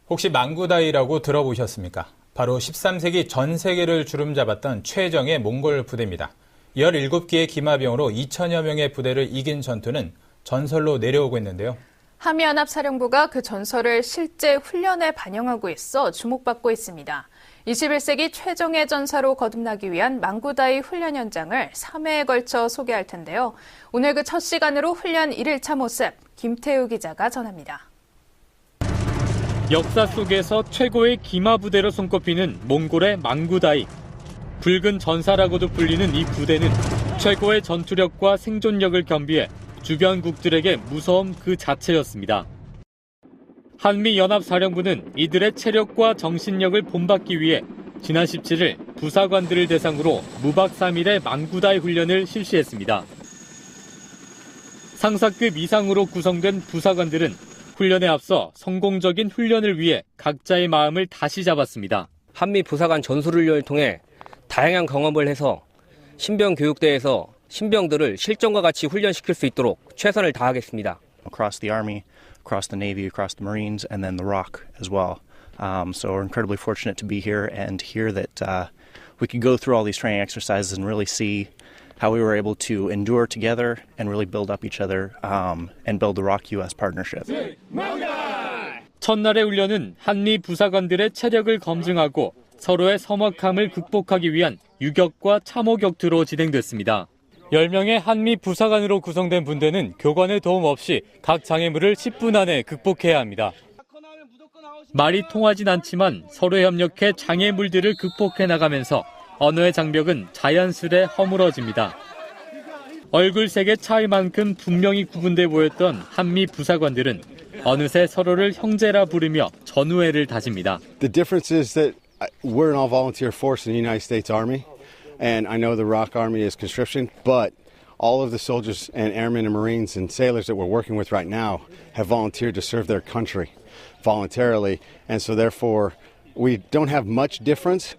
혹시 망구다이라고 들어보셨습니까? 바로 13세기 전 세계를 주름잡았던 최정예 몽골 부대입니다. 17기의 기마병으로 2천여 명의 부대를 이긴 전투는 전설로 내려오고 있는데요. 한미연합사령부가 그 전설을 실제 훈련에 반영하고 있어 주목받고 있습니다. 21세기 최정예 전사로 거듭나기 위한 망구다이 훈련 현장을 3회에 걸쳐 소개할 텐데요. 오늘 그 첫 시간으로 훈련 1일차 모습 김태우 기자가 전합니다. 역사 속에서 최고의 기마부대로 손꼽히는 몽골의 망구다이. 붉은 전사라고도 불리는 이 부대는 최고의 전투력과 생존력을 겸비해 주변국들에게 무서움 그 자체였습니다. 한미연합사령부는 이들의 체력과 정신력을 본받기 위해 지난 17일 부사관들을 대상으로 무박 3일의 망구다이 훈련을 실시했습니다. 상사급 이상으로 구성된 부사관들은 훈련에 앞서 성공적인 훈련을 위해 각자의 마음을 다시 잡았습니다. 한미 부사관 전술훈련을 통해 다양한 경험을 해서 신병 교육대에서 신병들을 실전과 같이 훈련시킬 수 있도록 최선을 다하겠습니다. Across the Army, across the Navy, across the Marines, and then the ROC as well. So we're incredibly fortunate to be here and hear that we could go through all these training exercises and really see how we were able to endure together and really build up each other and build the ROC-US partnership. 첫날의 훈련은 한미 부사관들의 체력을 검증하고 서로의 서먹함을 극복하기 위한 유격과 참호 격투로 진행됐습니다. 10명의 한미 부사관으로 구성된 분대는 교관의 도움 없이 각 장애물을 10분 안에 극복해야 합니다. 말이 통하진 않지만 서로 협력해 장애물들을 극복해 나가면서 언어의 장벽은 자연스레 허물어집니다. 얼굴색의 차이만큼 분명히 구분돼 보였던 한미 부사관들은 어느새 서로를 형제라 부르며 전우애를 다집니다. The difference is that we're an all-volunteer force in the United States Army, and I know the ROC Army is conscription, but all of the soldiers and airmen and Marines and sailors that we're working with right now have volunteered to serve their country voluntarily, and so therefore we don't have much difference.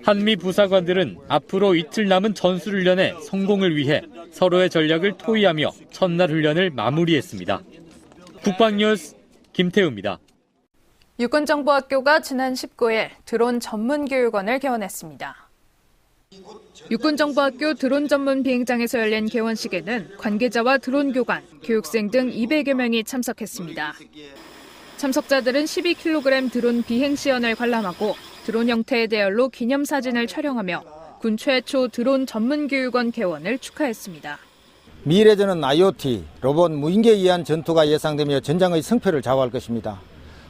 한미 부사관들은 앞으로 이틀 남은 전술훈련의 성공을 위해 서로의 전략을 토의하며 첫날 훈련을 마무리했습니다. 국방뉴스 김태우입니다. 육군정보학교가 지난 19일 드론 전문교육원을 개원했습니다. 육군정보학교 드론 전문 비행장에서 열린 개원식에는 관계자와 드론 교관, 교육생 등 200여 명이 참석했습니다. 참석자들은 12kg 드론 비행 시연을 관람하고 드론 형태의 대열로 기념사진을 촬영하며 군 최초 드론 전문교육원 개원을 축하했습니다. 미래전은 IoT, 로봇 무인기에 의한 전투가 예상되며 전장의 승패를 좌우할 것입니다.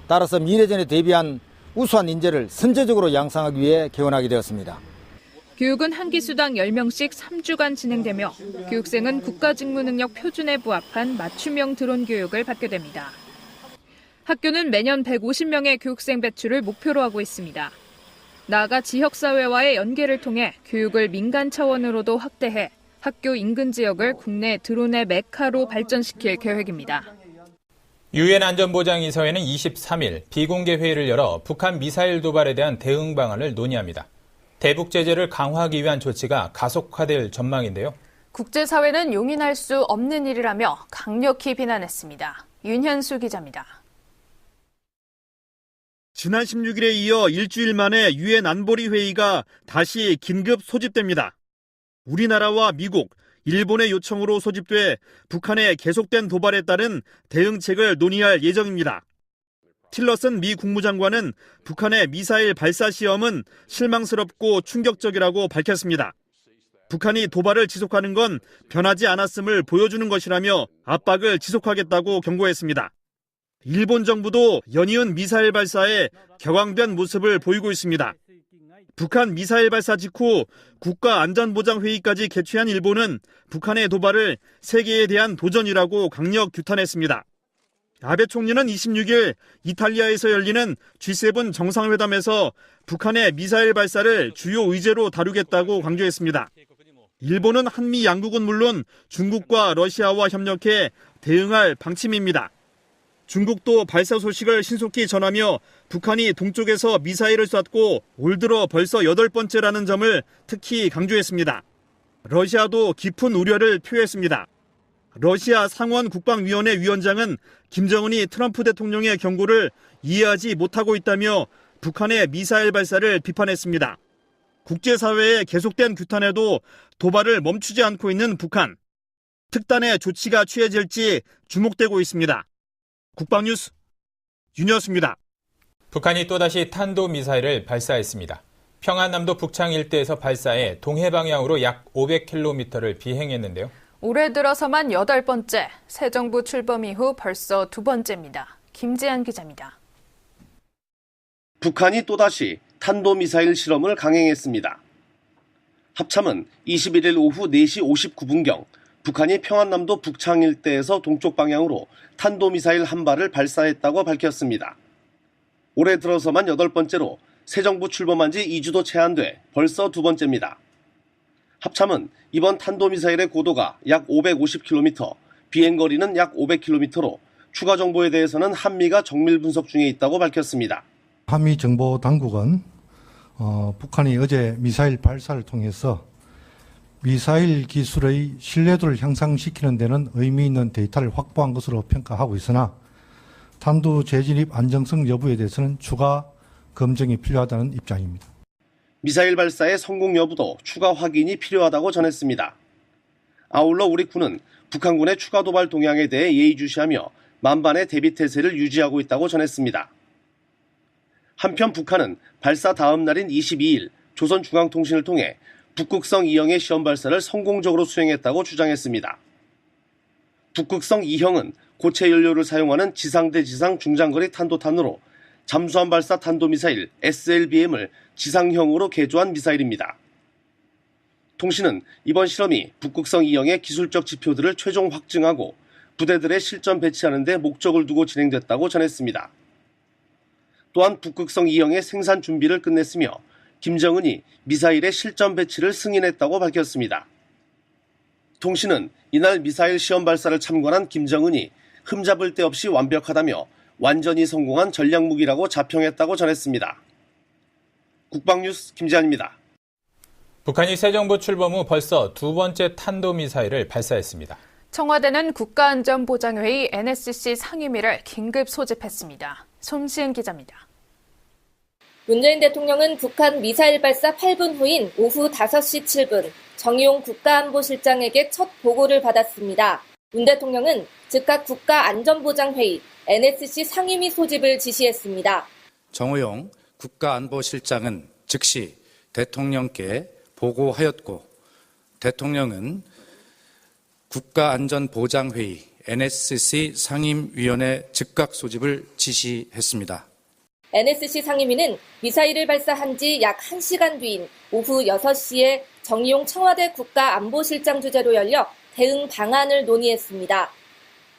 따라서 미래전에 대비한 우수한 인재를 선제적으로 양성하기 위해 개원하게 되었습니다. 교육은 한 기수당 10명씩 3주간 진행되며 교육생은 국가직무능력 표준에 부합한 맞춤형 드론 교육을 받게 됩니다. 학교는 매년 150명의 교육생 배출을 목표로 하고 있습니다. 나아가 지역사회와의 연계를 통해 교육을 민간 차원으로도 확대해 학교 인근 지역을 국내 드론의 메카로 발전시킬 계획입니다. 유엔 안전보장이사회는 23일 비공개 회의를 열어 북한 미사일 도발에 대한 대응 방안을 논의합니다. 대북 제재를 강화하기 위한 조치가 가속화될 전망인데요. 국제사회는 용인할 수 없는 일이라며 강력히 비난했습니다. 윤현수 기자입니다. 지난 16일에 이어 일주일 만에 유엔 안보리 회의가 다시 긴급 소집됩니다. 우리나라와 미국, 일본의 요청으로 소집돼 북한의 계속된 도발에 따른 대응책을 논의할 예정입니다. 틸러슨 미 국무장관은 북한의 미사일 발사 시험은 실망스럽고 충격적이라고 밝혔습니다. 북한이 도발을 지속하는 건 변하지 않았음을 보여주는 것이라며 압박을 지속하겠다고 경고했습니다. 일본 정부도 연이은 미사일 발사에 격앙된 모습을 보이고 있습니다. 북한 미사일 발사 직후 국가안전보장회의까지 개최한 일본은 북한의 도발을 세계에 대한 도전이라고 강력 규탄했습니다. 아베 총리는 26일 이탈리아에서 열리는 G7 정상회담에서 북한의 미사일 발사를 주요 의제로 다루겠다고 강조했습니다. 일본은 한미 양국은 물론 중국과 러시아와 협력해 대응할 방침입니다. 중국도 발사 소식을 신속히 전하며 북한이 동쪽에서 미사일을 쐈고 올 들어 벌써 8번째라는 점을 특히 강조했습니다. 러시아도 깊은 우려를 표했습니다. 러시아 상원 국방위원회 위원장은 김정은이 트럼프 대통령의 경고를 이해하지 못하고 있다며 북한의 미사일 발사를 비판했습니다. 국제사회의 계속된 규탄에도 도발을 멈추지 않고 있는 북한. 특단의 조치가 취해질지 주목되고 있습니다. 국방뉴스 윤여수입니다. 북한이 또다시 탄도미사일을 발사했습니다. 평안남도 북창 일대에서 발사해 동해 방향으로 약 500km를 비행했는데요. 올해 들어서만 8번째, 새 정부 출범 이후 벌써 2번째입니다. 김지한 기자입니다. 북한이 또다시 탄도미사일 실험을 강행했습니다. 합참은 21일 오후 4시 59분경 북한이 평안남도 북창 일대에서 동쪽 방향으로 탄도미사일 한 발을 발사했다고 밝혔습니다. 올해 들어서만 8번째로 새 정부 출범한 지 2주도 채 안 돼 벌써 2번째입니다. 합참은 이번 탄도미사일의 고도가 약 550km, 비행거리는 약 500km로 추가 정보에 대해서는 한미가 정밀 분석 중에 있다고 밝혔습니다. 한미 정보 당국은 북한이 어제 미사일 발사를 통해서 미사일 기술의 신뢰도를 향상시키는 데는 의미 있는 데이터를 확보한 것으로 평가하고 있으나 탄도 재진입 안정성 여부에 대해서는 추가 검증이 필요하다는 입장입니다. 미사일 발사의 성공 여부도 추가 확인이 필요하다고 전했습니다. 아울러 우리 군은 북한군의 추가 도발 동향에 대해 예의주시하며 만반의 대비 태세를 유지하고 있다고 전했습니다. 한편 북한은 발사 다음 날인 22일 조선중앙통신을 통해 북극성 2형의 시험 발사를 성공적으로 수행했다고 주장했습니다. 북극성 2형은 고체 연료를 사용하는 지상대지상 중장거리 탄도탄으로 잠수함 발사 탄도미사일 SLBM을 지상형으로 개조한 미사일입니다. 통신은 이번 실험이 북극성 2형의 기술적 지표들을 최종 확증하고 부대들의 실전 배치하는 데 목적을 두고 진행됐다고 전했습니다. 또한 북극성 2형의 생산 준비를 끝냈으며 김정은이 미사일의 실전 배치를 승인했다고 밝혔습니다. 통신은 이날 미사일 시험 발사를 참관한 김정은이 흠잡을 데 없이 완벽하다며 완전히 성공한 전략무기라고 자평했다고 전했습니다. 국방뉴스 김지한입니다. 북한이 새 정부 출범 후 벌써 2번째 탄도미사일을 발사했습니다. 청와대는 국가안전보장회의 NSC 상임위를 긴급 소집했습니다. 손시은 기자입니다. 문재인 대통령은 북한 미사일 발사 8분 후인 오후 5시 7분 정의용 국가안보실장에게 첫 보고를 받았습니다. 문 대통령은 즉각 국가안전보장회의 NSC 상임위 소집을 지시했습니다. 정의용 국가안보실장은 즉시 대통령께 보고하였고 대통령은 국가안전보장회의 NSC 상임위원회 즉각 소집을 지시했습니다. NSC 상임위는 미사일을 발사한 지 약 1시간 뒤인 오후 6시에 정의용 청와대 국가안보실장 주재로 열려 대응 방안을 논의했습니다.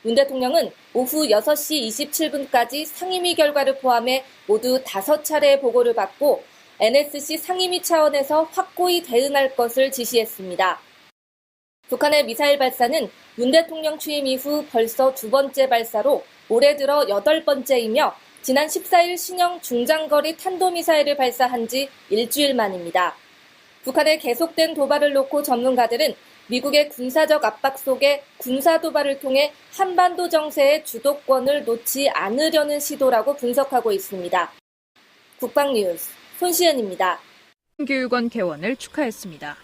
문 대통령은 오후 6시 27분까지 상임위 결과를 포함해 모두 5차례의 보고를 받고 NSC 상임위 차원에서 확고히 대응할 것을 지시했습니다. 북한의 미사일 발사는 문 대통령 취임 이후 벌써 2번째 발사로 올해 들어 8번째이며 지난 14일 신형 중장거리 탄도미사일을 발사한 지 일주일 만입니다. 북한의 계속된 도발을 놓고 전문가들은 미국의 군사적 압박 속에 군사 도발을 통해 한반도 정세의 주도권을 놓지 않으려는 시도라고 분석하고 있습니다. 국방뉴스 손시은입니다. 교육원 개원을 축하했습니다.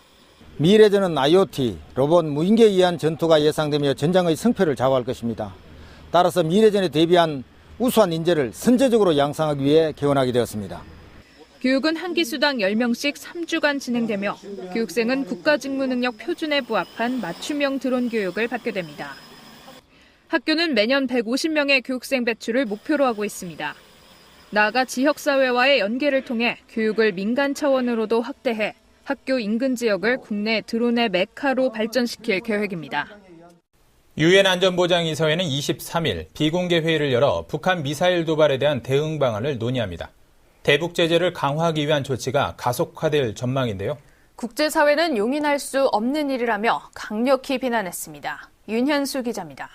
미래전은 IoT, 로봇 무인기에 의한 전투가 예상되며 전장의 승패를 좌우할 것입니다. 따라서 미래전에 대비한 우수한 인재를 선제적으로 양성하기 위해 개원하게 되었습니다. 교육은 한 기수당 10명씩 3주간 진행되며 교육생은 국가직무능력 표준에 부합한 맞춤형 드론 교육을 받게 됩니다. 학교는 매년 150명의 교육생 배출을 목표로 하고 있습니다. 나아가 지역사회와의 연계를 통해 교육을 민간 차원으로도 확대해 학교 인근 지역을 국내 드론의 메카로 발전시킬 계획입니다. 유엔 안전보장이사회는 23일 비공개 회의를 열어 북한 미사일 도발에 대한 대응 방안을 논의합니다. 대북 제재를 강화하기 위한 조치가 가속화될 전망인데요. 국제사회는 용인할 수 없는 일이라며 강력히 비난했습니다. 윤현수 기자입니다.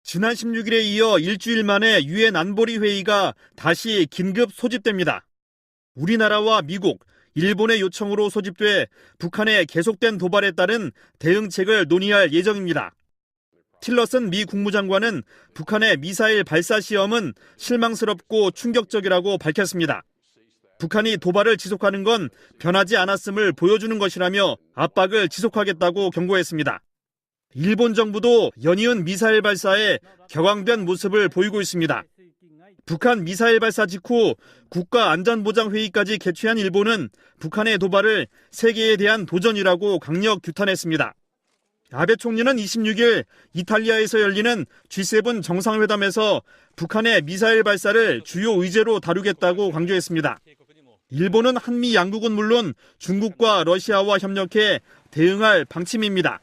지난 16일에 이어 일주일 만에 유엔 안보리 회의가 다시 긴급 소집됩니다. 우리나라와 미국, 일본의 요청으로 소집돼 북한의 계속된 도발에 따른 대응책을 논의할 예정입니다. 틸러슨 미 국무장관은 북한의 미사일 발사 시험은 실망스럽고 충격적이라고 밝혔습니다. 북한이 도발을 지속하는 건 변하지 않았음을 보여주는 것이라며 압박을 지속하겠다고 경고했습니다. 일본 정부도 연이은 미사일 발사에 격앙된 모습을 보이고 있습니다. 북한 미사일 발사 직후 국가안전보장회의까지 개최한 일본은 북한의 도발을 세계에 대한 도전이라고 강력 규탄했습니다. 아베 총리는 26일 이탈리아에서 열리는 G7 정상회담에서 북한의 미사일 발사를 주요 의제로 다루겠다고 강조했습니다. 일본은 한미 양국은 물론 중국과 러시아와 협력해 대응할 방침입니다.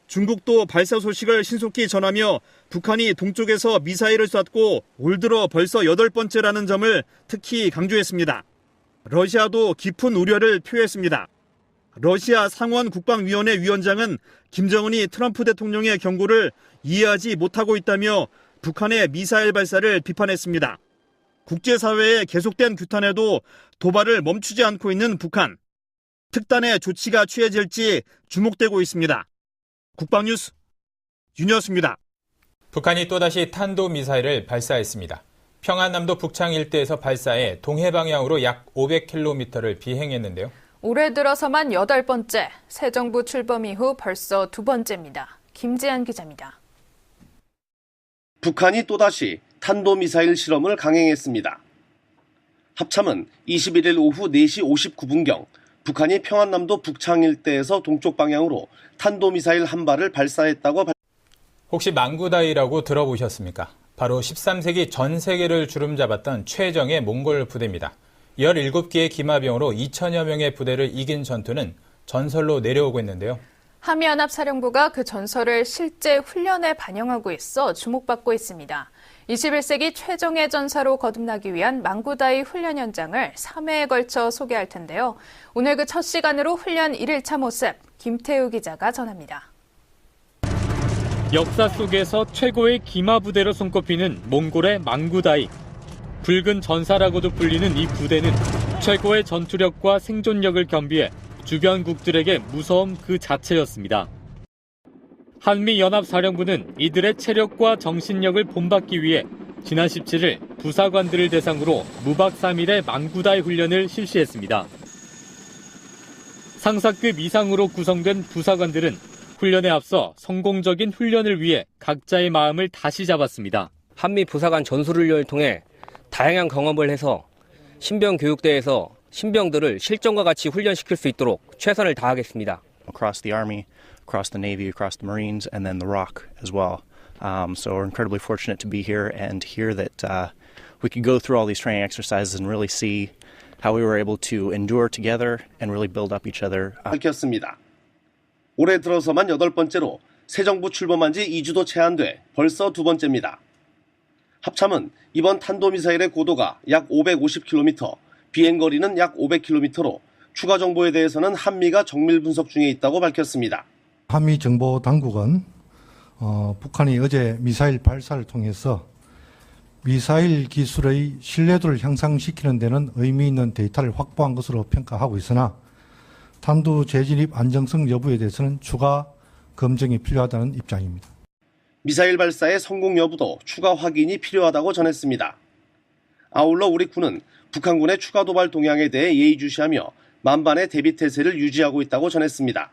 중국도 발사 소식을 신속히 전하며 북한이 동쪽에서 미사일을 쐈고 올 들어 벌써 8번째라는 점을 특히 강조했습니다. 러시아도 깊은 우려를 표했습니다. 러시아 상원 국방위원회 위원장은 김정은이 트럼프 대통령의 경고를 이해하지 못하고 있다며 북한의 미사일 발사를 비판했습니다. 국제사회의 계속된 규탄에도 도발을 멈추지 않고 있는 북한. 특단의 조치가 취해질지 주목되고 있습니다. 국방뉴스 윤여수입니다. 북한이 또다시 탄도미사일을 발사했습니다. 평안남도 북창 일대에서 발사해 동해 방향으로 약 500km를 비행했는데요. 올해 들어서만 8번째, 새 정부 출범 이후 벌써 2번째입니다. 김지한 기자입니다. 북한이 또다시 탄도미사일 실험을 강행했습니다. 합참은 21일 오후 4시 59분경 북한이 평안남도 북창 일대에서 동쪽 방향으로 탄도미사일 한 발을 발사했다고 혹시 망구다이라고 들어보셨습니까? 바로 13세기 전 세계를 주름잡았던 최정예 몽골 부대입니다. 17개의 기마병으로 2천여 명의 부대를 이긴 전투는 전설로 내려오고 있는데요. 한미연합사령부가 그 전설을 실제 훈련에 반영하고 있어 주목받고 있습니다. 21세기 최정예 전사로 거듭나기 위한 망구다이 훈련 현장을 3회에 걸쳐 소개할 텐데요. 오늘 그 첫 시간으로 훈련 1일차 모습 김태우 기자가 전합니다. 역사 속에서 최고의 기마 부대로 손꼽히는 몽골의 망구다이. 붉은 전사라고도 불리는 이 부대는 최고의 전투력과 생존력을 겸비해 주변국들에게 무서움 그 자체였습니다. 한미연합사령부는 이들의 체력과 정신력을 본받기 위해 지난 17일 부사관들을 대상으로 무박 3일의 망구다이 훈련을 실시했습니다. 상사급 이상으로 구성된 부사관들은 훈련에 앞서 성공적인 훈련을 위해 각자의 마음을 다시 잡았습니다. 한미 부사관 전술훈련을 통해 다양한 경험을 해서 신병 교육대에서 신병들을 실전과 같이 훈련시킬 수 있도록 최선을 다하겠습니다. Across the Army, across the Navy, across the Marines, and then the ROC as well. So we're incredibly fortunate to be here and hear that we could go through all these training exercises and really see how we were able to endure together and really build up each other. 밝혔습니다. 올해 들어서만 8번째로 새 정부 출범한 지 2주도 채 안 돼 벌써 2번째입니다. 합참은 이번 탄도미사일의 고도가 약 550km, 비행거리는 약 500km로 추가 정보에 대해서는 한미가 정밀 분석 중에 있다고 밝혔습니다. 한미 정보 당국은 북한이 어제 미사일 발사를 통해서 미사일 기술의 신뢰도를 향상시키는 데는 의미 있는 데이터를 확보한 것으로 평가하고 있으나 탄두 재진입 안정성 여부에 대해서는 추가 검증이 필요하다는 입장입니다. 미사일 발사의 성공 여부도 추가 확인이 필요하다고 전했습니다. 아울러 우리 군은 북한군의 추가 도발 동향에 대해 예의주시하며 만반의 대비 태세를 유지하고 있다고 전했습니다.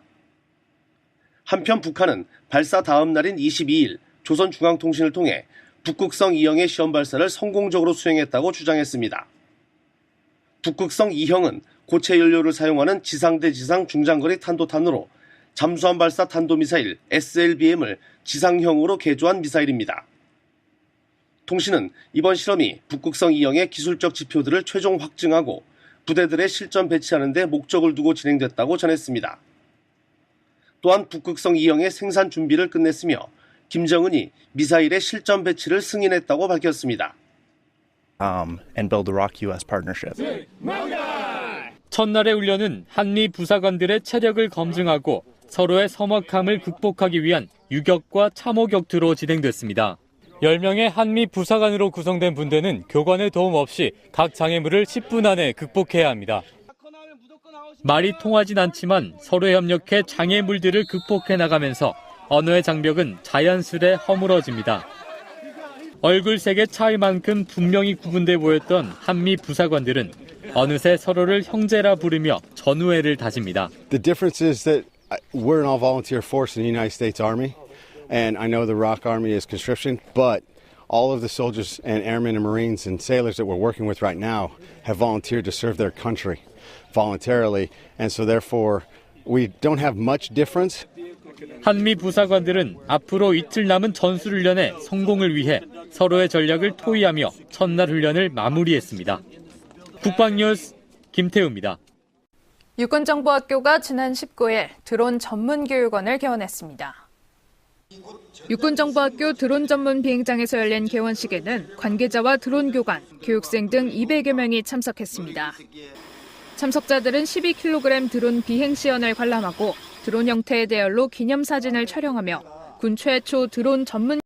한편 북한은 발사 다음 날인 22일 조선중앙통신을 통해 북극성 2형의 시험 발사를 성공적으로 수행했다고 주장했습니다. 북극성 2형은 고체 연료를 사용하는 지상대지상 중장거리 탄도탄으로 잠수함 발사 탄도미사일 SLBM을 지상형으로 개조한 미사일입니다. 통신은 이번 실험이 북극성 2형의 기술적 지표들을 최종 확증하고 부대들의 실전 배치하는 데 목적을 두고 진행됐다고 전했습니다. 또한 북극성 2형의 생산 준비를 끝냈으며 김정은이 미사일의 실전 배치를 승인했다고 밝혔습니다. And build the ROC-US partnership. 첫날의 훈련은 한미 부사관들의 체력을 검증하고 서로의 서먹함을 극복하기 위한 유격과 참호 격투로 진행됐습니다. 10명의 한미 부사관으로 구성된 분대는 교관의 도움 없이 각 장애물을 10분 안에 극복해야 합니다. 말이 통하진 않지만 서로 협력해 장애물들을 극복해 나가면서 언어의 장벽은 자연스레 허물어집니다. 얼굴 색의 차이만큼 분명히 구분돼 보였던 한미 부사관들은 어느새 서로를 형제라 부르며 전우애를 다집니다. The difference is that we're an all-volunteer force in the United States Army, and I know the ROK Army is conscription, but all of the soldiers and airmen and Marines and sailors that we're working with right now have volunteered to serve their country voluntarily, and so therefore we don't have much difference. 한미 부사관들은 앞으로 이틀 남은 전술훈련의 성공을 위해 서로의 전략을 토의하며 첫날 훈련을 마무리했습니다. 국방뉴스 김태우입니다. 육군정보학교가 지난 19일 드론 전문교육원을 개원했습니다. 육군정보학교 드론 전문 비행장에서 열린 개원식에는 관계자와 드론 교관, 교육생 등 200여 명이 참석했습니다. 참석자들은 12kg 드론 비행 시연을 관람하고 드론 형태의 대열로 기념사진을 촬영하며 군 최초 드론 전문